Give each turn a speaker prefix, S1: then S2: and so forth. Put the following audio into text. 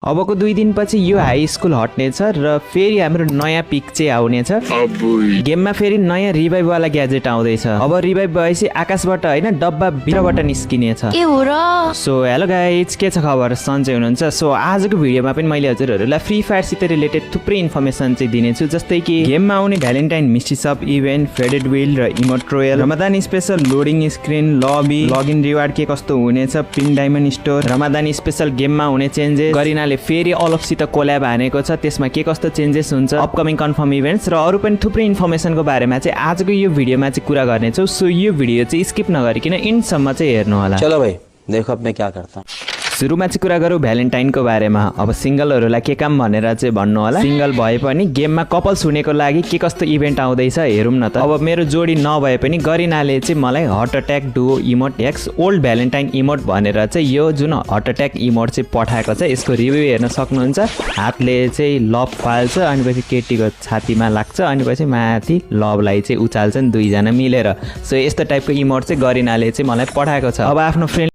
S1: अबको 2 दिनपछि यो हाई स्कुल हट्नेछ र फेरि हाम्रो नयाँ पिक चाहिँ आउनेछ। गेममा फेरि नयाँ रिभाइभ वाला ग्याजेट आउँदैछ। अब रिभाइभ भएपछि आकाशबाट हैन डब्बा भित्रबाट निस्किनेछ।
S2: ए हो र।
S1: सो हेलो गाइज, के छ खबर? सन्चै हुनुहुन्छ? सो आजको भिडियोमा पनि मैले हजुरहरूलाई फ्री फायर सित रिलेटेड थुप्रै इन्फर्मेसन चाहिँ दिनेछु, जस्तै कि गेममा आउने Valentine mystery shop event, faded wheel र emote royale, Ramadan special loading screen, lobby, login reward के कस्तो हुनेछ, pin diamond store, Ramadan special गेममा हुने चेन्जेस, गरिनाले फेरि अलफसित कोल्याब हानेको छ, त्यसमा के कस्तो चेन्जेस हुन्छ, अपकमिङ कन्फर्म इभेन्ट्स र अरू पनि थुप्रै इन्फर्मेसनको बारेमा चाहिँ आजको यो भिडियोमा चाहिँ कुरा गर्नेछौँ। सो यो भिडियो चाहिँ स्किप नगरिकन इन्डसम्म चाहिँ हेर्नु होला।
S3: चलो भाई देखो अब मैं क्या करता हूँ।
S1: सुरुमा चाहिँ कुरा गरौँ भ्यालेन्टाइनको बारेमा। अब सिङ्गलहरूलाई के काम भनेर चाहिँ भन्नु होला। सिङ्गल भए पनि गेममा कपल्स हुनेको लागि के कस्तो इभेन्ट आउँदैछ हेरौँ न त। अब मेरो जोडी नभए पनि गरिनाले चाहिँ मलाई heart attack Duo emote x old Valentine emote भनेर चाहिँ यो जुन हार्ट अट्याक इमोट चाहिँ पठाएको छ, यसको रिभ्यू हेर्न सक्नुहुन्छ। हातले चाहिँ लभ फाल्छ, अनि पछि केटीको छातीमा लाग्छ, अनि पछि माथि लभलाई चाहिँ उचाल्छन् दुईजना मिलेर। सो यस्तो टाइपको इमोट चाहिँ गरिनाले चाहिँ मलाई पठाएको छ। अब आफ्नो फ्रेन्ड